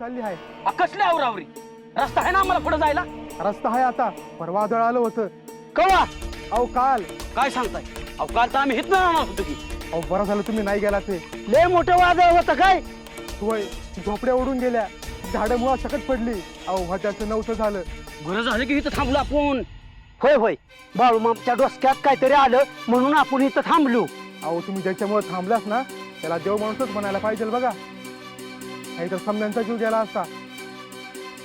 चालली आहे. कसली आवरावरी? रस्ता आहे ना आम्हाला पुढे जायला? रस्ता आहे आता, परवा वादळ आलं होतं. कवा? अहो काल. काय सांगताय? अहो काल तर आम्ही हितनं राहणार होतो की. अहो बरं झालं तुम्ही नाही गेला. ते लय मोठं वादळ होतं काय? होय, झोपड्या उडून गेल्या, झाडं मुळात सकट पडली. अहो हत्याचं नव्हतं झालं. बरं झालं की इथं थांबलो आपण. होय होय, बाळूमामच्या डोसक्यात काहीतरी आलं म्हणून आपण इथं थांबलो. अहो तुम्ही ज्याच्यामुळे थांबलास ना त्याला देव माणूसच म्हणायला पाहिजे बघा, नाहीतर समजांचा जीव गेला असता.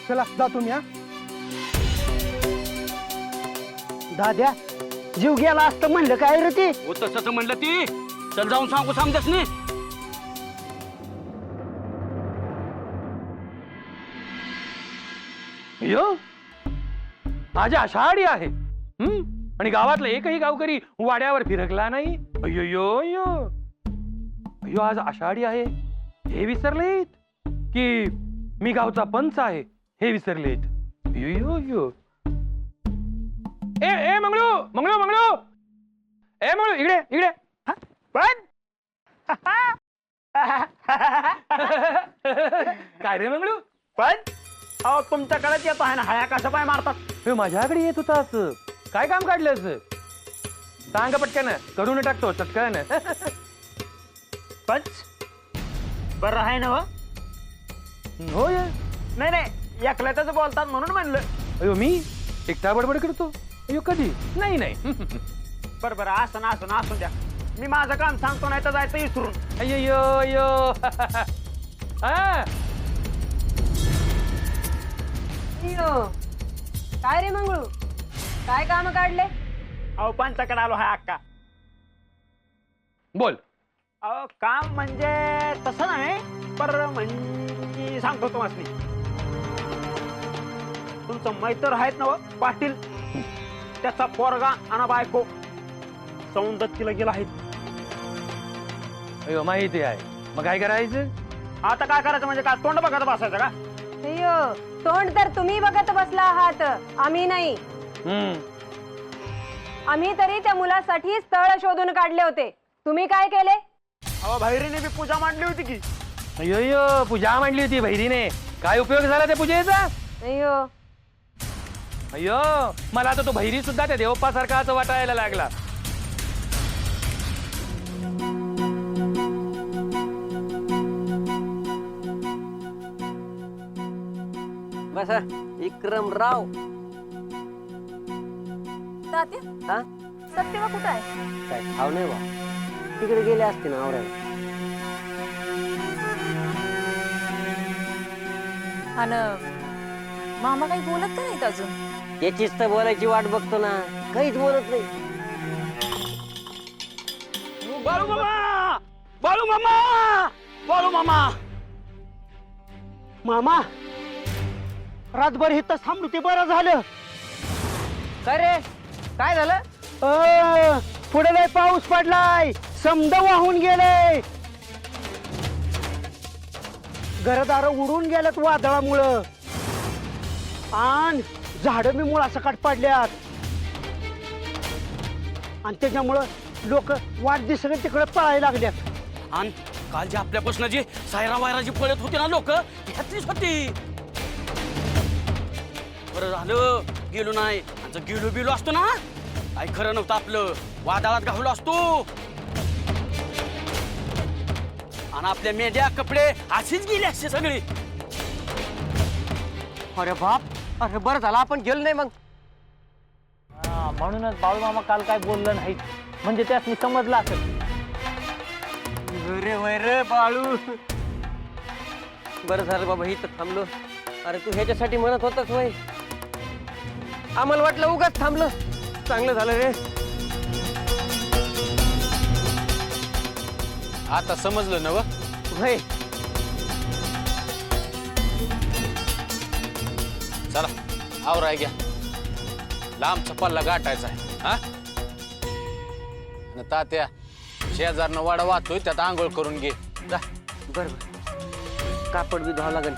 चला जा तुम्ही. हा दाद्या, जीव गेला असतं म्हणलं काय रे ते? हो तसंच म्हणलं ती. चल जाऊन सांगू समजस नाही. यो आज आषाढी आहे. आणि गावातला एकही गावकरी वाड्यावर फिरकला नाही. अयो यो यो अयो, आज आषाढी आहे हे विसरलेत की मी गावचा पंच आहे हे विसरलेत. यो यो यो ए ए मंगळू मंगळू मंगळू ए मंगळू इकडे इकडे. पण काय रे मंगळू? पण अहो तुमच्याकडेच येतो आहे ना, हया कसं पाय मारतात? हे माझ्याकडे येत होताच. काय काम काढलंस? सांग पटकन, करून टाकतो चटकन. पंच बरं आहे ना? होय. नाही नाही, एकल्यातच बोलतात म्हणून म्हणलं. अयो मी एकटा बडबड करतो? अयो कधी नाही नाही. बरं बरं, असं ना असं ना असू द्या. मी माझं काम सांगतो, नाही तर जायचं विसरून. अय्यो अयो. हा काय रे मंगळू, काय काम काढले? अहो पंचाकडे आलो हाय अक्का. बोल. अहो काम म्हणजे तसं नाही, पर म्हणजे सांगतो तुम्हाला. तुमचं मैत्र आहेत ना पाटील, त्याचा पोरगा आणि बायको सौंदत्तीला गेला आहे. अयो माहिती आहे. मग काय करायचं? आता काय करायचं म्हणजे काय तोंड बघत बसायचं का? अय्यो, तोंड तर तुम्ही बघत बसला आहात, आम्ही नाही. आम्ही तरी त्या मुलासाठी स्थळ शोधून काढले होते. तुम्ही काय केले? अहो भैरीने बी पूजा मांडली होती की. अयो अयो, पूजा मांडली होती बहिरीने. काय उपयोग झाला त्या पूजेचा? अय्यो, अयो मला तर तो बहिरी सुद्धा त्या देवप्पा सारखाच वाटायला लागला. बसा विक्रमराव. तात्या, हा सत्यवा कुठं आहे? काय ठाव नाही बा, तिकडे गेले असते ना आवरायला. आणि मामा काही बोलत का नाहीत अजून? याचीच तर बोलायची वाट बघतो ना, काहीच बोलत नाही. बाळू मामा, बाळू मामा, बाळू मामा. मामा रातभर इथं थांबलो ते बरं झालं. काय रे, काय झालं? पुढे लय पाऊस पडलाय, समद वाहून गेले, घरदार उडून गेल्यात वादळामुळं, आणि झाडं मी मुळासकट पडल्यात, आणि त्याच्यामुळं लोक वाट दिसत तिकडे पळायला लागल्यात. आणि काल जे आपल्यापासून जे सायरा वायराची पळत होती ना लोक, ह्यातलीच होती. बरं झालं गेलो नाही, जर गेलो बिलो असतो ना काही खरं नव्हतं आपलं, वादळात घावलो असतो. आणि आपल्या मेंढ्या कपडे अशीच गेली असते सगळी. अरे बाप, अरे बरं झालं आपण गेलो नाही. मग म्हणूनच बाळू मामा काल काय बोललं नाही, म्हणजे त्यास मी समजलं असेल. रे वैर बाळू, बरं झालं बाबा इथं थांबलो. अरे तू ह्याच्यासाठी म्हणत होतास वय, आम्हाला वाटलं उगाच थांबलं. चांगलं झालं रे. आता समजलं ना वय. चला आवराय घ्या, लांबचा पल्ला गाठायचा आहे. हा न तात्या शेजारनं वाडा वाहतोय, त्यात आंघोळ करून घे जा. बरं कापड बी धुवावं लागेल.